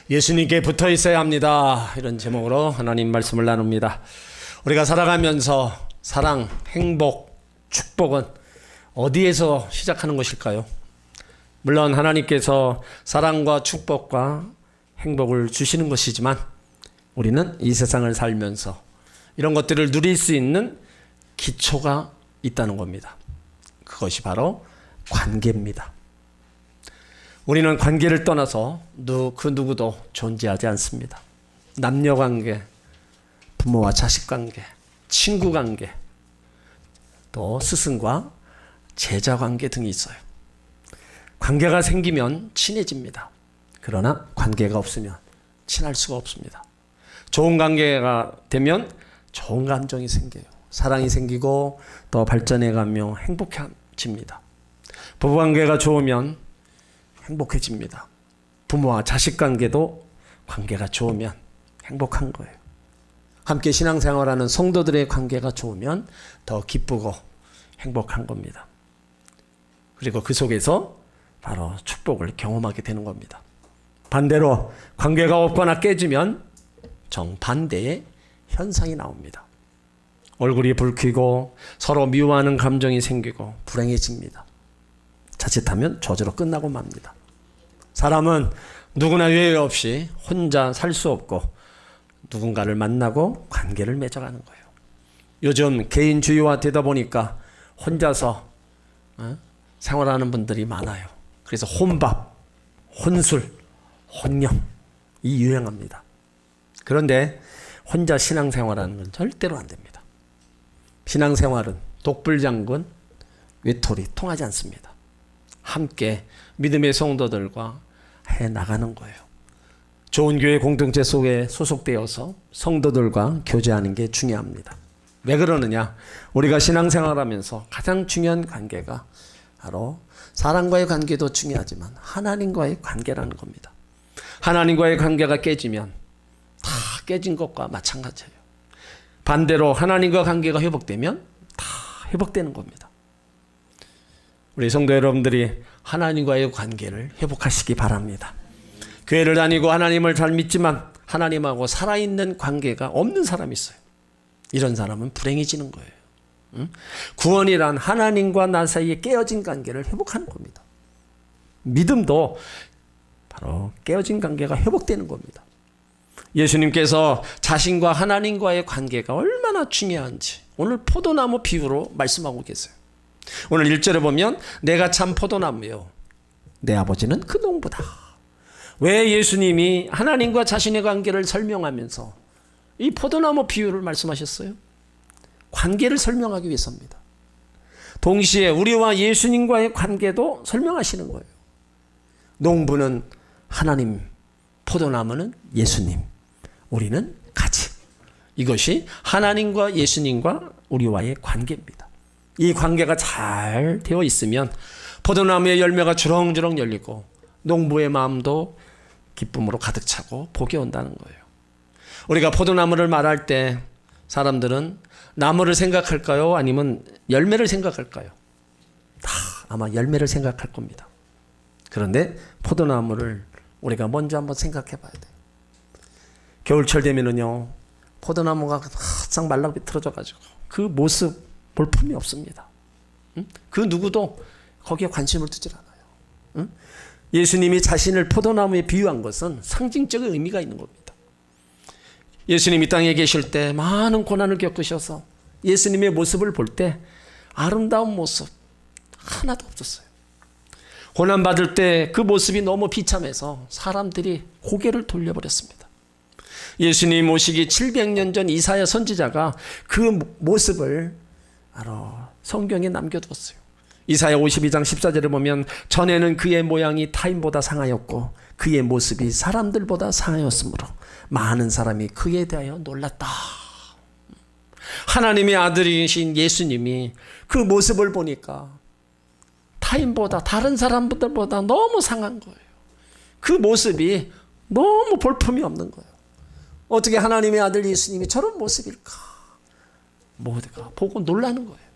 예수님께 붙어 있어야 합니다. 이런 제목으로 하나님 말씀을 나눕니다. 우리가 살아가면서 사랑, 행복, 축복은 어디에서 시작하는 것일까요? 물론 하나님께서 사랑과 축복과 행복을 주시는 것이지만 우리는 이 세상을 살면서 이런 것들을 누릴 수 있는 기초가 있다는 겁니다. 그것이 바로 관계입니다. 우리는 관계를 떠나서 그 누구도 존재하지 않습니다. 남녀관계, 부모와 자식관계, 친구관계, 또 스승과 제자관계 등이 있어요. 관계가 생기면 친해집니다. 그러나 관계가 없으면 친할 수가 없습니다. 좋은 관계가 되면 좋은 감정이 생겨요. 사랑이 생기고 또 발전해가며 행복해집니다. 부부관계가 좋으면 행복해집니다. 부모와 자식관계도 관계가 좋으면 행복한 거예요. 함께 신앙생활하는 성도들의 관계가 좋으면 더 기쁘고 행복한 겁니다. 그리고 그 속에서 바로 축복을 경험하게 되는 겁니다. 반대로 관계가 없거나 깨지면 정반대의 현상이 나옵니다. 얼굴이 붉히고 서로 미워하는 감정이 생기고 불행해집니다. 자칫하면 저절로 끝나고 맙니다. 사람은 누구나 예외 없이 혼자 살 수 없고 누군가를 만나고 관계를 맺어가는 거예요. 요즘 개인주의화되다 보니까 혼자서 생활하는 분들이 많아요. 그래서 혼밥, 혼술, 혼령 이 유행합니다. 그런데 혼자 신앙생활하는 건 절대로 안 됩니다. 신앙생활은 독불장군, 외톨이 통하지 않습니다. 함께 믿음의 성도들과 해나가는 거예요. 좋은 교회 공동체 속에 소속되어서 성도들과 교제하는 게 중요합니다. 왜 그러느냐? 우리가 신앙생활하면서 가장 중요한 관계가 바로 사람과의 관계도 중요하지만 하나님과의 관계라는 겁니다. 하나님과의 관계가 깨지면 다 깨진 것과 마찬가지예요. 반대로 하나님과 관계가 회복되면 다 회복되는 겁니다. 우리 성도 여러분들이 하나님과의 관계를 회복하시기 바랍니다. 교회를 다니고 하나님을 잘 믿지만 하나님하고 살아있는 관계가 없는 사람이 있어요. 이런 사람은 불행해지는 거예요. 구원이란 하나님과 나 사이에 깨어진 관계를 회복하는 겁니다. 믿음도 바로 깨어진 관계가 회복되는 겁니다. 예수님께서 자신과 하나님과의 관계가 얼마나 중요한지 오늘 포도나무 비유로 말씀하고 계세요. 오늘 1절에 보면 내가 참 포도나무요 내 아버지는 그 농부다. 왜 예수님이 하나님과 자신의 관계를 설명하면서 이 포도나무 비유를 말씀하셨어요? 관계를 설명하기 위해서입니다. 동시에 우리와 예수님과의 관계도 설명하시는 거예요. 농부는 하나님, 포도나무는 예수님, 우리는 같이. 이것이 하나님과 예수님과 우리와의 관계입니다. 이 관계가 잘 되어 있으면 포도나무의 열매가 주렁주렁 열리고 농부의 마음도 기쁨으로 가득 차고 복이 온다는 거예요. 우리가 포도나무를 말할 때 사람들은 나무를 생각할까요? 아니면 열매를 생각할까요? 다 아마 열매를 생각할 겁니다. 그런데 포도나무를 우리가 먼저 한번 생각해 봐야 돼요. 겨울철 되면은요, 포도나무가 바싹 말라 비틀어져 가지고 그 모습 볼품이 없습니다. 그 누구도 거기에 관심을 두질 않아요. 예수님이 자신을 포도나무에 비유한 것은 상징적인 의미가 있는 겁니다. 예수님이 땅에 계실 때 많은 고난을 겪으셔서 예수님의 모습을 볼 때 아름다운 모습 하나도 없었어요. 고난받을 때 그 모습이 너무 비참해서 사람들이 고개를 돌려버렸습니다. 예수님 오시기 700년 전 이사야 선지자가 그 모습을 바로 성경에 남겨두었어요. 이사야 52장 14절에 보면 전에는 그의 모양이 타인보다 상하였고 그의 모습이 사람들보다 상하였으므로 많은 사람이 그에 대하여 놀랐다. 하나님의 아들이신 예수님이 그 모습을 보니까 타인보다 다른 사람들보다 너무 상한 거예요. 그 모습이 너무 볼품이 없는 거예요. 어떻게 하나님의 아들 예수님이 저런 모습일까? 모두가 보고 놀라는 거예요.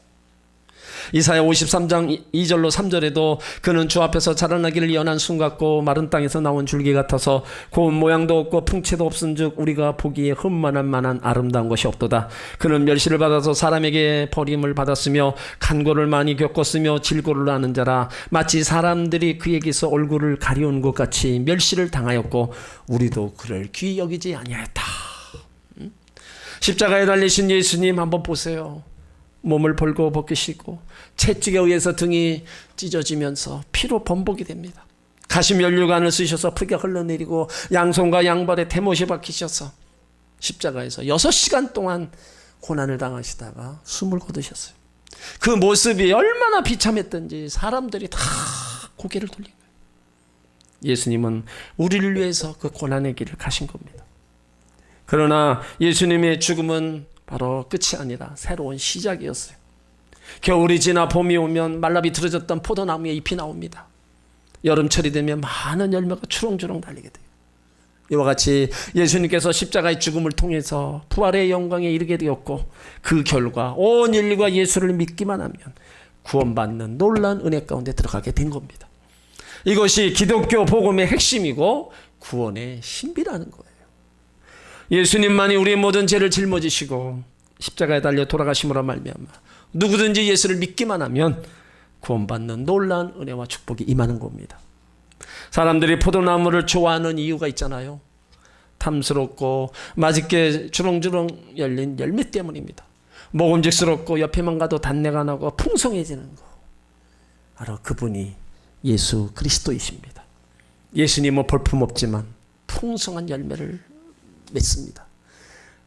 이사야 53장 2절로 3절에도 그는 주 앞에서 자라나기를 연한 순 같고 마른 땅에서 나온 줄기 같아서 고운 모양도 없고 풍채도 없은즉 우리가 보기에 흠만한 만한 아름다운 것이 없도다. 그는 멸시를 받아서 사람에게 버림을 받았으며 간고를 많이 겪었으며 질고를 하는 자라. 마치 사람들이 그에게서 얼굴을 가려운 것 같이 멸시를 당하였고 우리도 그를 귀히 여기지 아니하였다. 십자가에 달리신 예수님 한번 보세요. 몸을 벌고 벗기시고 채찍에 의해서 등이 찢어지면서 피로 범벅이 됩니다. 가시면류관을 쓰셔서 피가 흘러내리고 양손과 양발에 대못이 박히셔서 십자가에서 6시간 동안 고난을 당하시다가 숨을 거두셨어요. 그 모습이 얼마나 비참했던지 사람들이 다 고개를 돌린 거예요. 예수님은 우리를 위해서 그 고난의 길을 가신 겁니다. 그러나 예수님의 죽음은 바로 끝이 아니라 새로운 시작이었어요. 겨울이 지나 봄이 오면 말라 비틀어졌던 포도나무에 잎이 나옵니다. 여름철이 되면 많은 열매가 주렁주렁 달리게 돼요. 이와 같이 예수님께서 십자가의 죽음을 통해서 부활의 영광에 이르게 되었고 그 결과 온 인류가 예수를 믿기만 하면 구원받는 놀라운 은혜 가운데 들어가게 된 겁니다. 이것이 기독교 복음의 핵심이고 구원의 신비라는 거예요. 예수님만이 우리의 모든 죄를 짊어지시고 십자가에 달려 돌아가심으로 말미암아 누구든지 예수를 믿기만 하면 구원받는 놀라운 은혜와 축복이 임하는 겁니다. 사람들이 포도나무를 좋아하는 이유가 있잖아요. 탐스럽고 맛있게 주렁주렁 열린 열매 때문입니다. 먹음직스럽고 옆에만 가도 단내가 나고 풍성해지는 거. 바로 그분이 예수 그리스도이십니다. 예수님은 볼품없지만 풍성한 열매를 맺습니다.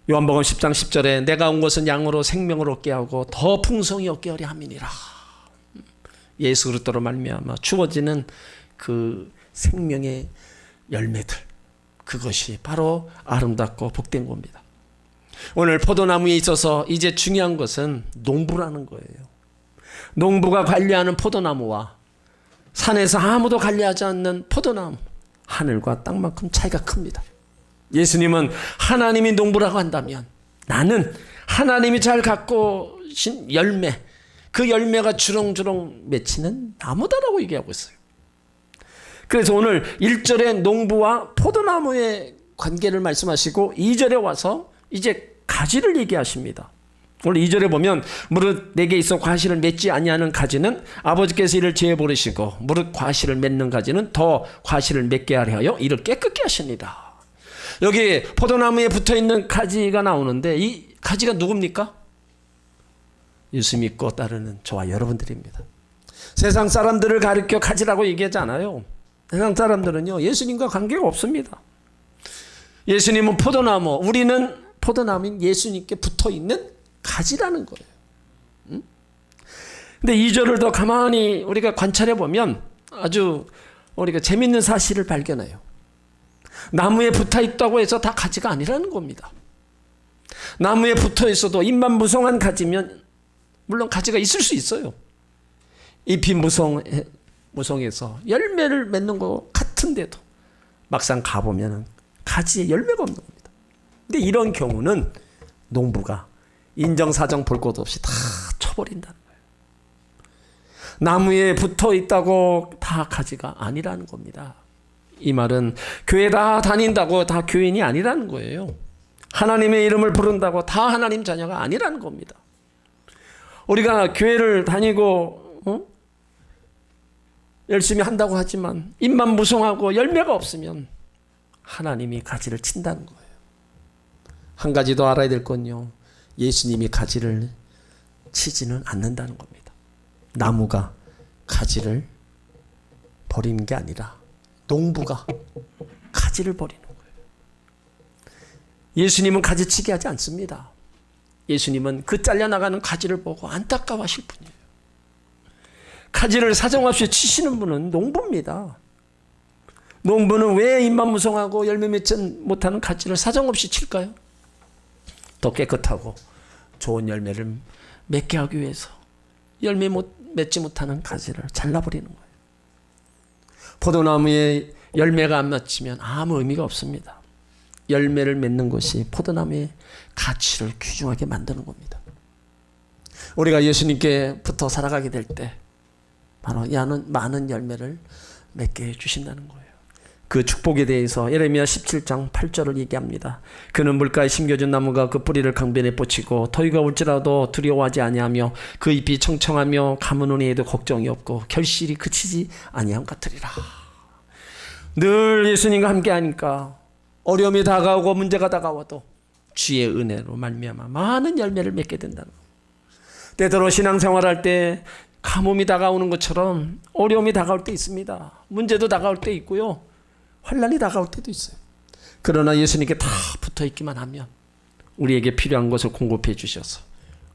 요한복음 10장 10절에 내가 온 것은 양으로 생명을 얻게 하고 더 풍성히 얻게 하려 함이니라. 예수 그리스도로 말미암아 주어지는 그 생명의 열매들, 그것이 바로 아름답고 복된 겁니다. 오늘 포도나무에 있어서 이제 중요한 것은 농부라는 거예요. 농부가 관리하는 포도나무와 산에서 아무도 관리하지 않는 포도나무, 하늘과 땅만큼 차이가 큽니다. 예수님은 하나님이 농부라고 한다면 나는 하나님이 잘 갖고 신 열매, 그 열매가 주렁주렁 맺히는 나무다라고 얘기하고 있어요. 그래서 오늘 1절에 농부와 포도나무의 관계를 말씀하시고 2절에 와서 이제 가지를 얘기하십니다. 오늘 2절에 보면 무릇 내게 있어 과실을 맺지 아니하는 가지는 아버지께서 이를 제어 버리시고 무릇 과실을 맺는 가지는 더 과실을 맺게 하려 이를 깨끗게 하십니다. 여기 포도나무에 붙어있는 가지가 나오는데 이 가지가 누굽니까? 예수 믿고 따르는 저와 여러분들입니다. 세상 사람들을 가리켜 가지라고 얘기하지 않아요. 세상 사람들은요 예수님과 관계가 없습니다. 예수님은 포도나무, 우리는 포도나무인 예수님께 붙어있는 가지라는 거예요. 근데 2절을 더 가만히 우리가 관찰해 보면 아주 우리가 재밌는 사실을 발견해요. 나무에 붙어 있다고 해서 다 가지가 아니라는 겁니다. 나무에 붙어 있어도 잎만 무성한 가지면 물론 가지가 있을 수 있어요. 잎이 무성해서 열매를 맺는 것 같은데도 막상 가보면 가지에 열매가 없는 겁니다. 근데 이런 경우는 농부가 인정사정 볼 것 없이 다 쳐버린다는 거예요. 나무에 붙어 있다고 다 가지가 아니라는 겁니다. 이 말은 교회 다 다닌다고 다 교인이 아니라는 거예요. 하나님의 이름을 부른다고 다 하나님 자녀가 아니라는 겁니다. 우리가 교회를 다니고 열심히 한다고 하지만 잎만 무성하고 열매가 없으면 하나님이 가지를 친다는 거예요. 한 가지 더 알아야 될 건요. 예수님이 가지를 치지는 않는다는 겁니다. 나무가 가지를 버리는 게 아니라 농부가 가지를 버리는 거예요. 예수님은 가지치기 하지 않습니다. 예수님은 그 잘려나가는 가지를 보고 안타까워하실 분이에요. 가지를 사정없이 치시는 분은 농부입니다. 농부는 왜 잎만 무성하고 열매 맺지 못하는 가지를 사정없이 칠까요? 더 깨끗하고 좋은 열매를 맺게 하기 위해서 열매 맺지 못하는 가지를 잘라버리는 거예요. 포도나무에 열매가 안 맺히면 아무 의미가 없습니다. 열매를 맺는 것이 포도나무의 가치를 귀중하게 만드는 겁니다. 우리가 예수님께 붙어 살아가게 될 때 바로 많은 열매를 맺게 해주신다는 거예요. 그 축복에 대해서 예레미야 17장 8절을 얘기합니다. 그는 물가에 심겨진 나무가 그 뿌리를 강변에 뻗치고 더위가 올지라도 두려워하지 아니하며 그 잎이 청청하며 가뭄 은혜에도 걱정이 없고 결실이 그치지 아니함 같으리라. 늘 예수님과 함께 하니까 어려움이 다가오고 문제가 다가와도 주의 은혜로 말미암아 많은 열매를 맺게 된다는 거예요. 때때로 신앙생활할 때 가뭄이 다가오는 것처럼 어려움이 다가올 때 있습니다. 문제도 다가올 때 있고요. 환난이 다가올 때도 있어요. 그러나 예수님께 다 붙어 있기만 하면 우리에게 필요한 것을 공급해 주셔서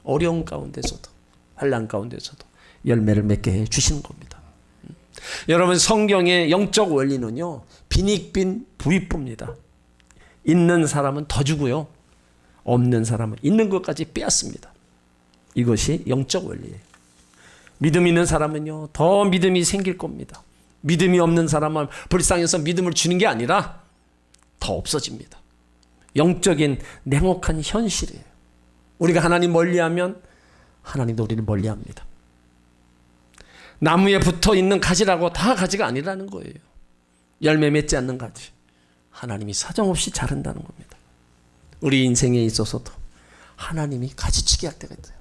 어려움 가운데서도 환난 가운데서도 열매를 맺게 해 주시는 겁니다. 여러분, 성경의 영적 원리는요, 빈익빈 부익부입니다. 있는 사람은 더 주고요, 없는 사람은 있는 것까지 빼앗습니다. 이것이 영적 원리예요. 믿음 있는 사람은요, 더 믿음이 생길 겁니다. 믿음이 없는 사람은 불쌍해서 믿음을 주는 게 아니라 더 없어집니다. 영적인 냉혹한 현실이에요. 우리가 하나님 멀리하면 하나님도 우리를 멀리합니다. 나무에 붙어있는 가지라고 다 가지가 아니라는 거예요. 열매 맺지 않는 가지, 하나님이 사정없이 자른다는 겁니다. 우리 인생에 있어서도 하나님이 가지치기 할 때가 있어요.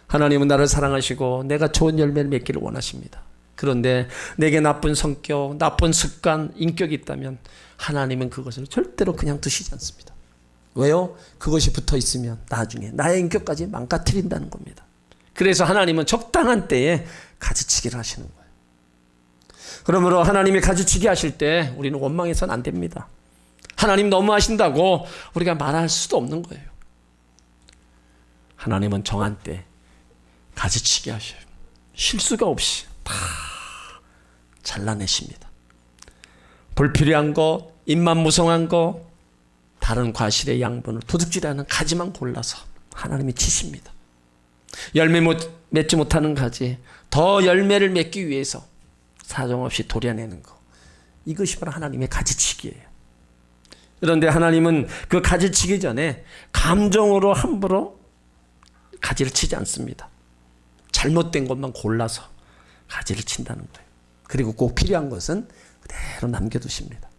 하나님은 나를 사랑하시고 내가 좋은 열매를 맺기를 원하십니다. 그런데 내게 나쁜 성격, 나쁜 습관, 인격이 있다면 하나님은 그것을 절대로 그냥 두시지 않습니다. 왜요? 그것이 붙어 있으면 나중에 나의 인격까지 망가뜨린다는 겁니다. 그래서 하나님은 적당한 때에 가지치기를 하시는 거예요. 그러므로 하나님이 가지치기 하실 때 우리는 원망해서는 안 됩니다. 하나님 너무 하신다고 우리가 말할 수도 없는 거예요. 하나님은 정한 때 가지치기 하셔요. 실수가 없이 다 잘라내십니다. 불필요한 거, 입만 무성한 거, 다른 과실의 양분을 도둑질하는 가지만 골라서 하나님이 치십니다. 열매 맺지 못하는 가지, 더 열매를 맺기 위해서 사정없이 도려내는 거, 이것이 바로 하나님의 가지치기예요. 그런데 하나님은 그 가지치기 전에 감정으로 함부로 가지를 치지 않습니다. 잘못된 것만 골라서 가지를 친다는 거예요. 그리고 꼭 필요한 것은 그대로 남겨두십니다.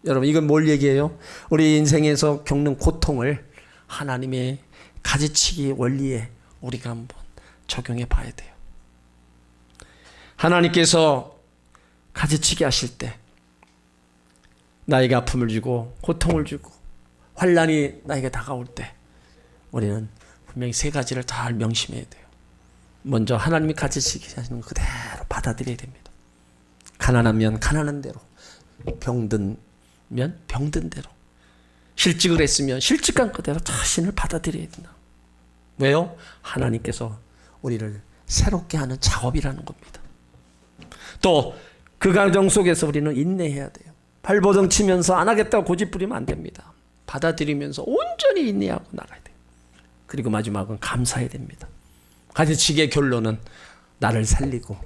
여러분, 이건 뭘 얘기해요? 우리 인생에서 겪는 고통을 하나님의 가지치기 원리에 우리가 한번 적용해 봐야 돼요. 하나님께서 가지치기 하실 때 나에게 아픔을 주고 고통을 주고 환난이 나에게 다가올 때 우리는 분명히 세 가지를 잘 명심해야 돼요. 먼저 하나님이 가지치기 하시는 거 그대로 받아들여야 됩니다. 가난하면 가난한 대로, 병든면 병든 대로, 실직을 했으면 실직한 그대로 자신을 받아들여야 된다. 왜요? 하나님께서 우리를 새롭게 하는 작업이라는 겁니다. 또 그 과정 속에서 우리는 인내해야 돼요. 발버둥 치면서 안 하겠다고 고집 부리면 안 됩니다. 받아들이면서 온전히 인내하고 나가야 돼요. 그리고 마지막은 감사해야 됩니다. 가지치기의 결론은 나를 살리고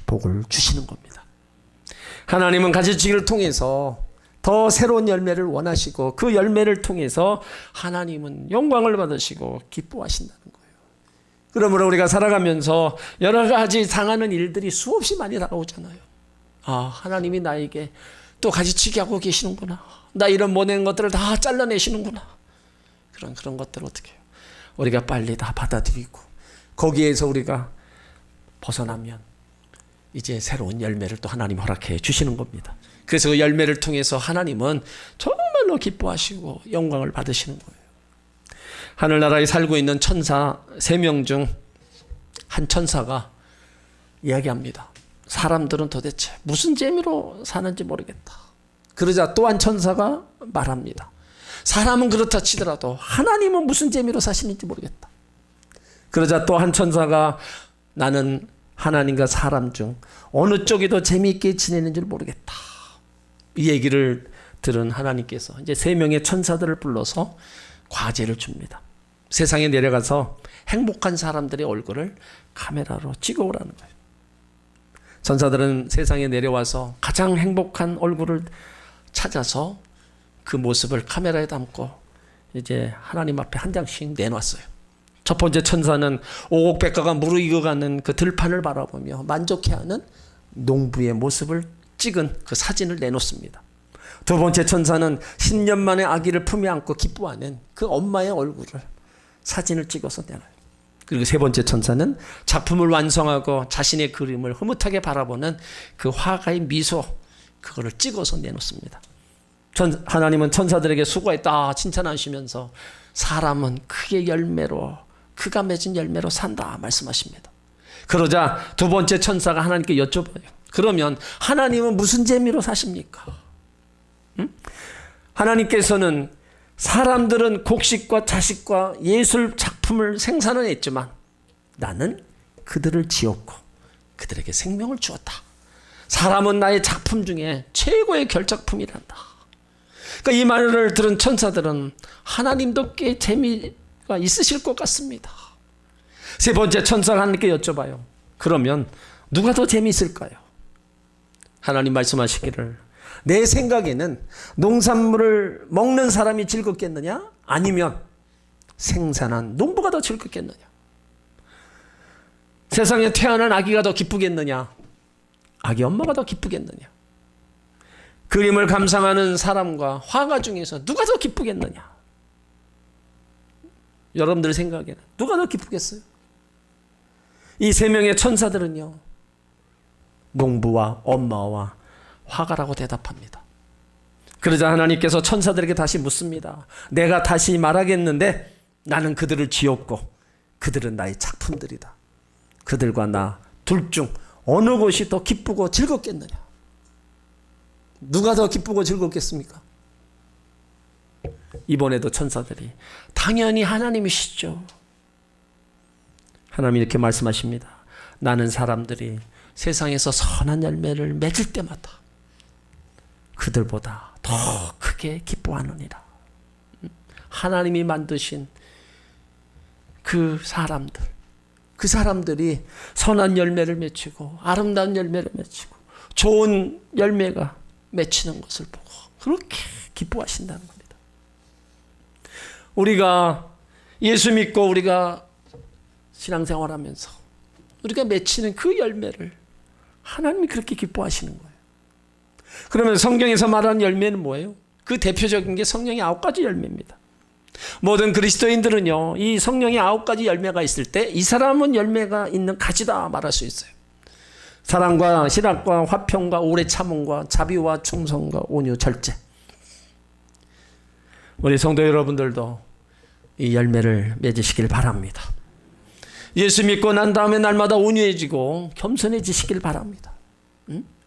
복을 주시는 겁니다. 하나님은 가지치기를 통해서 더 새로운 열매를 원하시고 그 열매를 통해서 하나님은 영광을 받으시고 기뻐하신다는 거예요. 그러므로 우리가 살아가면서 여러 가지 당하는 일들이 수없이 많이 다가오잖아요. 아, 하나님이 나에게 또 가지치기 하고 계시는구나. 나 이런 못낸 것들을 다 잘라내시는구나. 그런 것들을 어떻게 해요? 우리가 빨리 다 받아들이고 거기에서 우리가 벗어나면 이제 새로운 열매를 또 하나님 허락해 주시는 겁니다. 그래서 그 열매를 통해서 하나님은 정말로 기뻐하시고 영광을 받으시는 거예요. 하늘나라에 살고 있는 천사 3명 중 한 천사가 이야기합니다. 사람들은 도대체 무슨 재미로 사는지 모르겠다. 그러자 또 한 천사가 말합니다. 사람은 그렇다 치더라도 하나님은 무슨 재미로 사시는지 모르겠다. 그러자 또 한 천사가 나는 하나님과 사람 중 어느 쪽이 더 재미있게 지내는지 모르겠다. 이 얘기를 들은 하나님께서 이제 3명의 천사들을 불러서 과제를 줍니다. 세상에 내려가서 행복한 사람들의 얼굴을 카메라로 찍어오라는 거예요. 천사들은 세상에 내려와서 가장 행복한 얼굴을 찾아서 그 모습을 카메라에 담고 이제 하나님 앞에 한 장씩 내놨어요. 첫 번째 천사는 오곡백과가 무르익어가는 그 들판을 바라보며 만족해하는 농부의 모습을 찍은 그 사진을 내놓습니다. 두 번째 천사는 10년 만에 아기를 품에 안고 기뻐하는 그 엄마의 얼굴을 사진을 찍어서 내놔요. 그리고 세 번째 천사는 작품을 완성하고 자신의 그림을 흐뭇하게 바라보는 그 화가의 미소, 그거를 찍어서 내놓습니다. 하나님은 천사들에게 수고했다 칭찬하시면서 사람은 그의 열매로, 그가 맺은 열매로 산다 말씀하십니다. 그러자 두 번째 천사가 하나님께 여쭤봐요. 그러면 하나님은 무슨 재미로 사십니까? 하나님께서는 사람들은 곡식과 자식과 예술 작품을 생산은 했지만 나는 그들을 지었고 그들에게 생명을 주었다. 사람은 나의 작품 중에 최고의 결작품이란다. 그러니까 이 말을 들은 천사들은 하나님도 꽤 재미가 있으실 것 같습니다. 세 번째 천사가 하나님께 여쭤봐요. 그러면 누가 더 재미있을까요? 하나님 말씀하시기를 내 생각에는 농산물을 먹는 사람이 즐겁겠느냐? 아니면 생산한 농부가 더 즐겁겠느냐? 세상에 태어난 아기가 더 기쁘겠느냐? 아기 엄마가 더 기쁘겠느냐? 그림을 감상하는 사람과 화가 중에서 누가 더 기쁘겠느냐? 여러분들 생각에는 누가 더 기쁘겠어요? 이 세 명의 천사들은요, 농부와 엄마와 화가라고 대답합니다. 그러자 하나님께서 천사들에게 다시 묻습니다. 내가 다시 말하겠는데 나는 그들을 지었고 그들은 나의 작품들이다. 그들과 나 둘 중 어느 것이 더 기쁘고 즐겁겠느냐? 누가 더 기쁘고 즐겁겠습니까? 이번에도 천사들이 당연히 하나님이시죠. 하나님이 이렇게 말씀하십니다. 나는 사람들이 세상에서 선한 열매를 맺을 때마다 그들보다 더 크게 기뻐하느니라. 하나님이 만드신 그 사람들이 선한 열매를 맺히고 아름다운 열매를 맺히고 좋은 열매가 맺히는 것을 보고 그렇게 기뻐하신다는 겁니다. 우리가 예수 믿고 우리가 신앙생활하면서 우리가 맺히는 그 열매를 하나님이 그렇게 기뻐하시는 거예요. 그러면 성경에서 말하는 열매는 뭐예요? 그 대표적인 게 성령의 9가지 열매입니다. 모든 그리스도인들은요, 이 성령의 9가지 열매가 있을 때 이 사람은 열매가 있는 가지다 말할 수 있어요. 사랑과 신학과 화평과 오래 참음과 자비와 충성과 온유 절제. 우리 성도 여러분들도 이 열매를 맺으시길 바랍니다. 예수 믿고 난 다음에 날마다 온유해지고 겸손해지시길 바랍니다.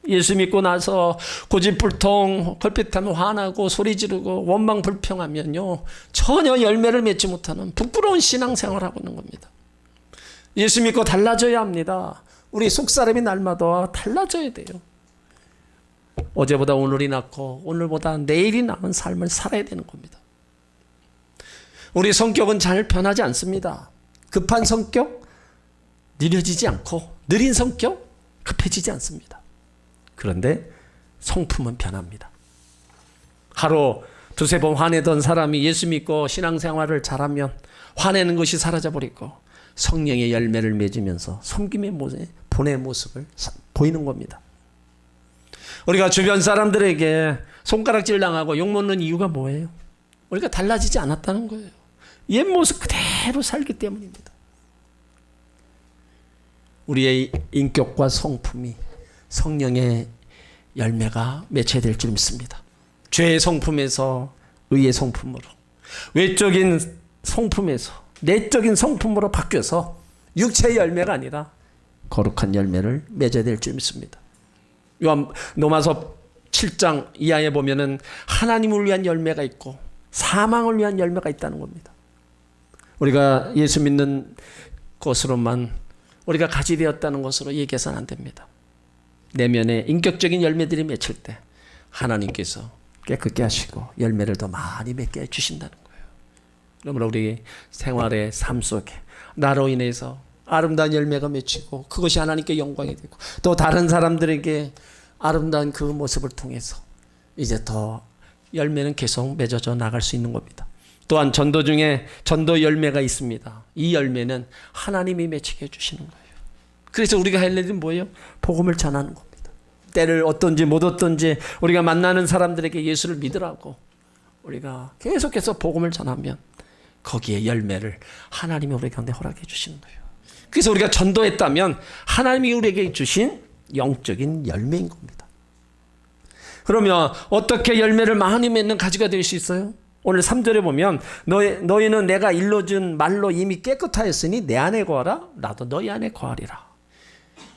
예수 믿고 나서 고집불통, 걸핏하면 화나고 소리 지르고 원망 불평하면요, 전혀 열매를 맺지 못하는 부끄러운 신앙생활을 하고 있는 겁니다. 예수 믿고 달라져야 합니다. 우리 속사람이 날마다 달라져야 돼요. 어제보다 오늘이 낫고 오늘보다 내일이 나은 삶을 살아야 되는 겁니다. 우리 성격은 잘 변하지 않습니다. 급한 성격 느려지지 않고 느린 성격 급해지지 않습니다. 그런데 성품은 변합니다. 하루 두세 번 화내던 사람이 예수 믿고 신앙생활을 잘하면 화내는 것이 사라져버리고 성령의 열매를 맺으면서 섬김의 본의 모습을 보이는 겁니다. 우리가 주변 사람들에게 손가락질 당하고 욕먹는 이유가 뭐예요? 우리가 달라지지 않았다는 거예요. 옛 모습 그대로 살기 때문입니다. 우리의 인격과 성품이 성령의 열매가 맺혀야 될 줄 믿습니다. 죄의 성품에서 의의 성품으로, 외적인 성품에서 내적인 성품으로 바뀌어서 육체의 열매가 아니라 거룩한 열매를 맺어야 될 줄 믿습니다. 로마서 7장 이하에 보면은 하나님을 위한 열매가 있고 사망을 위한 열매가 있다는 겁니다. 우리가 예수 믿는 것으로만 우리가 가지 되었다는 것으로 얘기해서는 안 됩니다. 내면에 인격적인 열매들이 맺힐 때 하나님께서 깨끗게 하시고 열매를 더 많이 맺게 해주신다는 거예요. 그러므로 우리 생활의 삶 속에 나로 인해서 아름다운 열매가 맺히고 그것이 하나님께 영광이 되고 또 다른 사람들에게 아름다운 그 모습을 통해서 이제 더 열매는 계속 맺어져 나갈 수 있는 겁니다. 또한 전도 중에 전도 열매가 있습니다. 이 열매는 하나님이 맺히게 해주시는 거예요. 그래서 우리가 할 일은 뭐예요? 복음을 전하는 겁니다. 때를 어떤지 못 어떤지 우리가 만나는 사람들에게 예수를 믿으라고 우리가 계속해서 복음을 전하면 거기에 열매를 하나님이 우리 가운데 허락해 주시는 거예요. 그래서 우리가 전도했다면 하나님이 우리에게 주신 영적인 열매인 겁니다. 그러면 어떻게 열매를 많이 맺는 가지가 될 수 있어요? 오늘 3절에 보면 너희는 내가 일러준 말로 이미 깨끗하였으니 내 안에 거하라 나도 너희 안에 거하리라.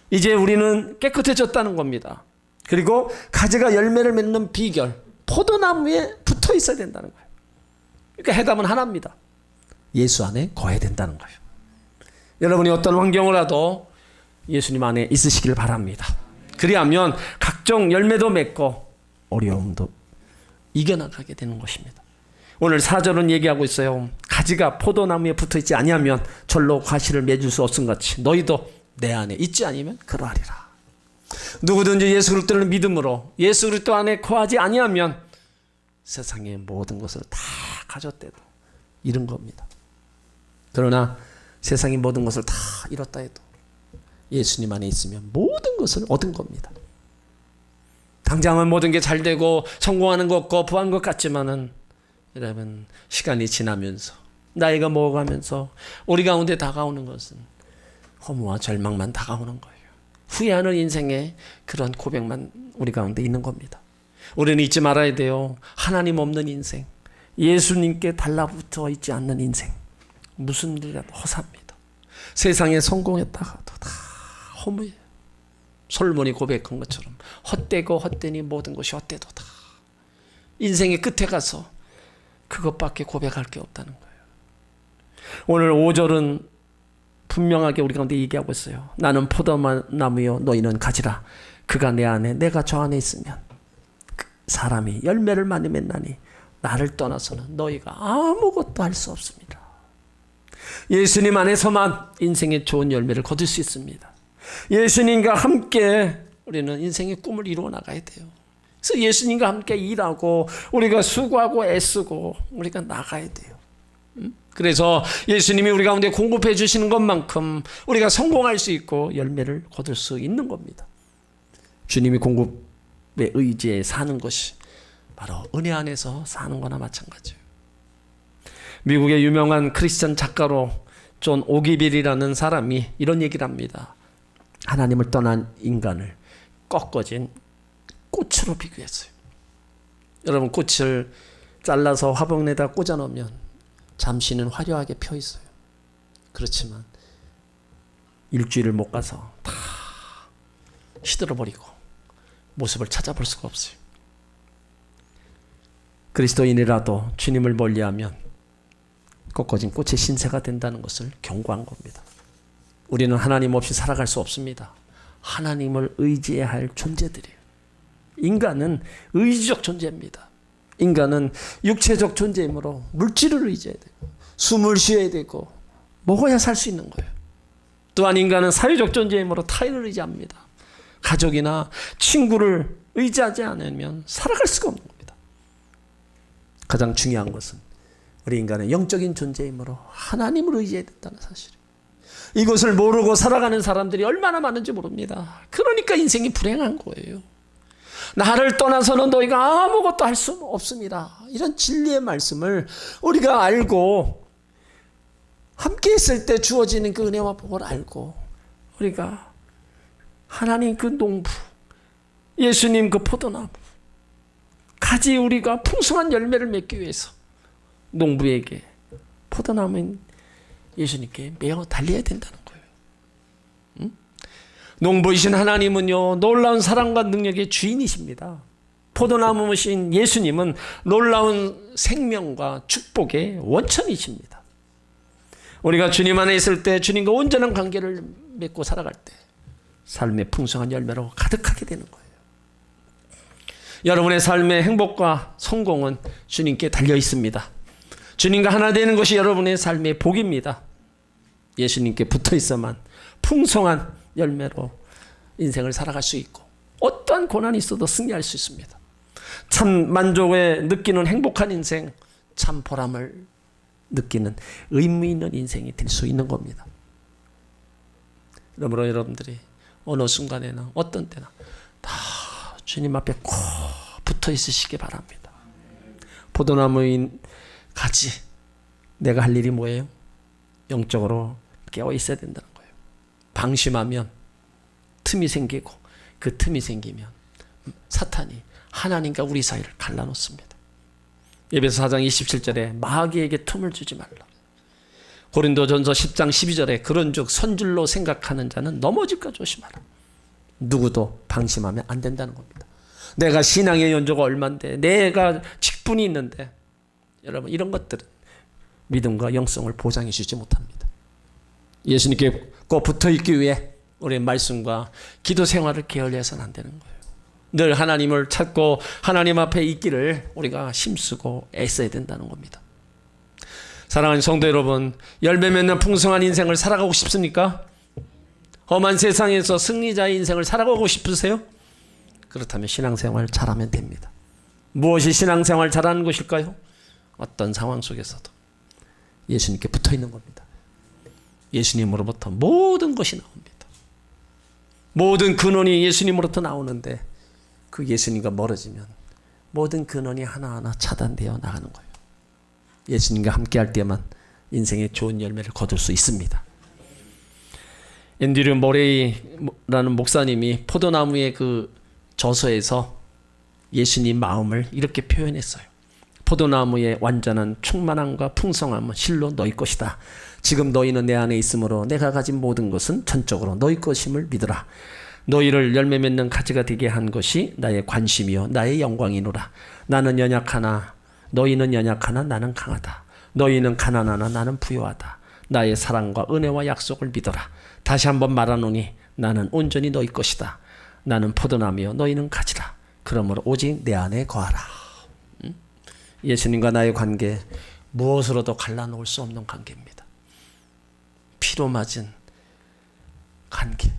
이제 우리는 깨끗해졌다는 겁니다. 그리고 가지가 열매를 맺는 비결, 포도나무에 붙어 있어야 된다는 거예요. 그러니까 해답은 하나입니다. 예수 안에 거해야 된다는 거예요. 여러분이 어떤 환경을 하도 예수님 안에 있으시길 바랍니다. 그리하면 각종 열매도 맺고 어려움도 이겨나가게 되는 것입니다. 오늘 4절은 얘기하고 있어요. 가지가 포도나무에 붙어있지 아니하면 절로 과실을 맺을 수 없음같이 너희도 내 안에 있지 아니면 그러하리라. 누구든지 예수 그리스도를 믿음으로 예수 그리스도 안에 거하지 아니하면 세상의 모든 것을 다 가졌대도 잃은 겁니다. 그러나 세상의 모든 것을 다 잃었다 해도 예수님 안에 있으면 모든 것을 얻은 겁니다. 당장은 모든 게 잘 되고 성공하는 것 같고 부한 것 같지만은 여러분 시간이 지나면서 나이가 먹어가면서 우리 가운데 다가오는 것은 허무와 절망만 다가오는 거예요. 후회하는 인생에 그런 고백만 우리 가운데 있는 겁니다. 우리는 잊지 말아야 돼요. 하나님 없는 인생, 예수님께 달라붙어 있지 않는 인생, 무슨 일이라도 허사입니다. 세상에 성공했다가도 다 허무해요. 솔몬이 고백한 것처럼 헛되고 헛되니 모든 것이 헛되도다. 인생의 끝에 가서 그것밖에 고백할 게 없다는 거예요. 오늘 5절은 분명하게 우리 가운데 얘기하고 있어요. 나는 포도나무요 너희는 가지라. 그가 내 안에 내가 저 안에 있으면 사람이 열매를 많이 맺나니 나를 떠나서는 너희가 아무것도 할 수 없습니다. 예수님 안에서만 인생의 좋은 열매를 거둘 수 있습니다. 예수님과 함께 우리는 인생의 꿈을 이루어 나가야 돼요. 그래서 예수님과 함께 일하고 우리가 수고하고 애쓰고 우리가 나가야 돼요. 그래서 예수님이 우리 가운데 공급해 주시는 것만큼 우리가 성공할 수 있고 열매를 거둘 수 있는 겁니다. 주님이 공급에 의지해 사는 것이 바로 은혜 안에서 사는 거나 마찬가지예요. 미국의 유명한 크리스천 작가로 존 오기빌이라는 사람이 이런 얘기를 합니다. 하나님을 떠난 인간을 꺾어진 꽃으로 비교했어요. 여러분 꽃을 잘라서 화병에다 꽂아 놓으면 잠시는 화려하게 펴 있어요. 그렇지만 일주일을 못 가서 다 시들어버리고 모습을 찾아볼 수가 없어요. 그리스도인이라도 주님을 멀리하면 꺾어진 꽃의 신세가 된다는 것을 경고한 겁니다. 우리는 하나님 없이 살아갈 수 없습니다. 하나님을 의지해야 할 존재들이에요. 인간은 의지적 존재입니다. 인간은 육체적 존재이므로 물질을 의지해야 되고 숨을 쉬어야 되고 먹어야 살 수 있는 거예요. 또한 인간은 사회적 존재이므로 타인을 의지합니다. 가족이나 친구를 의지하지 않으면 살아갈 수가 없는 겁니다. 가장 중요한 것은 우리 인간은 영적인 존재이므로 하나님을 의지해야 된다는 사실이에요. 이것을 모르고 살아가는 사람들이 얼마나 많은지 모릅니다. 그러니까 인생이 불행한 거예요. 나를 떠나서는 너희가 아무것도 할 수 없습니다. 이런 진리의 말씀을 우리가 알고 함께 있을 때 주어지는 그 은혜와 복을 알고 우리가 하나님 그 농부, 예수님 그 포도나무, 가지 우리가 풍성한 열매를 맺기 위해서 농부에게 포도나무인 예수님께 매어 달려야 된다는 거예요. 농부이신 하나님은요 놀라운 사랑과 능력의 주인이십니다. 포도나무이신 예수님은 놀라운 생명과 축복의 원천이십니다. 우리가 주님 안에 있을 때 주님과 온전한 관계를 맺고 살아갈 때 삶의 풍성한 열매로 가득하게 되는 거예요. 여러분의 삶의 행복과 성공은 주님께 달려 있습니다. 주님과 하나 되는 것이 여러분의 삶의 복입니다. 예수님께 붙어 있어만 풍성한 열매로 인생을 살아갈 수 있고 어떠한 고난이 있어도 승리할 수 있습니다. 참 만족에 느끼는 행복한 인생, 참 보람을 느끼는 의미 있는 인생이 될 수 있는 겁니다. 그러므로 여러분들이 어느 순간에나 어떤 때나 다 주님 앞에 꼭 붙어 있으시기 바랍니다. 포도나무인 가지, 내가 할 일이 뭐예요? 영적으로 깨어 있어야 된다는 거예요. 방심하면 틈이 생기고, 그 틈이 생기면 사탄이 하나님과 우리 사이를 갈라놓습니다. 에베소 4장 27절에 마귀에게 틈을 주지 말라. 고린도전서 10장 12절에 그런즉 선줄로 생각하는 자는 넘어질까 조심하라. 누구도 방심하면 안 된다는 겁니다. 내가 신앙의 연조가 얼만데, 내가 직분이 있는데, 여러분 이런 것들은 믿음과 영성을 보장해 주지 못합니다. 예수님께 꼭 붙어있기 위해 우리의 말씀과 기도 생활을 게을리해서는 안 되는 거예요. 늘 하나님을 찾고 하나님 앞에 있기를 우리가 힘쓰고 애써야 된다는 겁니다. 사랑하는 성도 여러분, 열매 맺는 풍성한 인생을 살아가고 싶습니까? 험한 세상에서 승리자의 인생을 살아가고 싶으세요? 그렇다면 신앙생활 잘하면 됩니다. 무엇이 신앙생활 잘하는 것일까요? 어떤 상황 속에서도 예수님께 붙어있는 겁니다. 예수님으로부터 모든 것이 나옵니다. 모든 근원이 예수님으로부터 나오는데, 그 예수님과 멀어지면 모든 근원이 하나하나 차단되어 나가는 거예요. 예수님과 함께 할 때만 인생의 좋은 열매를 거둘 수 있습니다. 앤드류 모레이라는 목사님이 포도나무의 그 저서에서 예수님 마음을 이렇게 표현했어요. 포도나무의 완전한 충만함과 풍성함은 실로 너희 것이다. 지금 너희는 내 안에 있으므로 내가 가진 모든 것은 전적으로 너희 것임을 믿으라. 너희를 열매 맺는 가지가 되게 한 것이 나의 관심이요 나의 영광이노라. 나는 연약하나 너희는 연약하나 나는 강하다. 너희는 가난하나 나는 부유하다. 나의 사랑과 은혜와 약속을 믿어라. 다시 한번 말하노니 나는 온전히 너희 것이다. 나는 포도나무요 너희는 가지라. 그러므로 오직 내 안에 거하라. 예수님과 나의 관계, 무엇으로도 갈라놓을 수 없는 관계입니다. 피로 맞은 관계.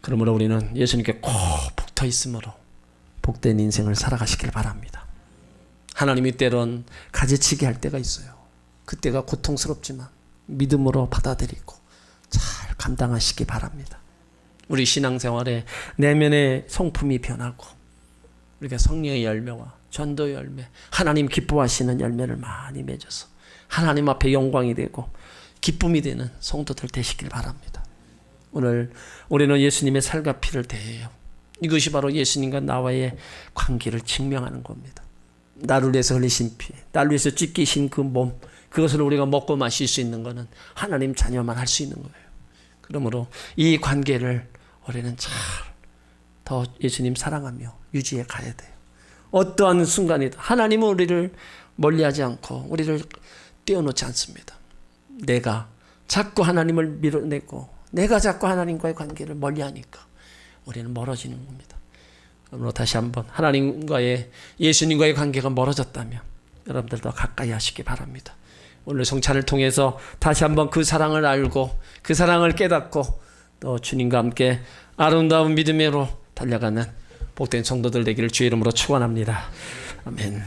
그러므로 우리는 예수님께 꼭 붙어 있으므로 복된 인생을 살아가시길 바랍니다. 하나님이 때론 가지치기 할 때가 있어요. 그때가 고통스럽지만 믿음으로 받아들이고 잘 감당하시기 바랍니다. 우리 신앙생활에 내면의 성품이 변하고 우리가 성령의 열매와 전도의 열매, 하나님 기뻐하시는 열매를 많이 맺어서 하나님 앞에 영광이 되고 기쁨이 되는 성도들 되시길 바랍니다. 오늘 우리는 예수님의 살과 피를 대해요. 이것이 바로 예수님과 나와의 관계를 증명하는 겁니다. 나를 위해서 흘리신 피, 나를 위해서 찢기신 그 몸, 그것을 우리가 먹고 마실 수 있는 것은 하나님 자녀만 할 수 있는 거예요. 그러므로 이 관계를 우리는 잘 더 예수님 사랑하며 유지해 가야 돼요. 어떠한 순간이든 하나님은 우리를 멀리하지 않고 우리를 떼어놓지 않습니다. 내가 자꾸 하나님을 밀어내고 내가 자꾸 하나님과의 관계를 멀리하니까 우리는 멀어지는 겁니다. 그러므로 다시 한번 하나님과의 예수님과의 관계가 멀어졌다면 여러분들도 가까이 하시기 바랍니다. 오늘 성찬을 통해서 다시 한번 그 사랑을 알고 그 사랑을 깨닫고 또 주님과 함께 아름다운 믿음으로 달려가는 복된 성도들 되기를 주의 이름으로 축원합니다. 아멘.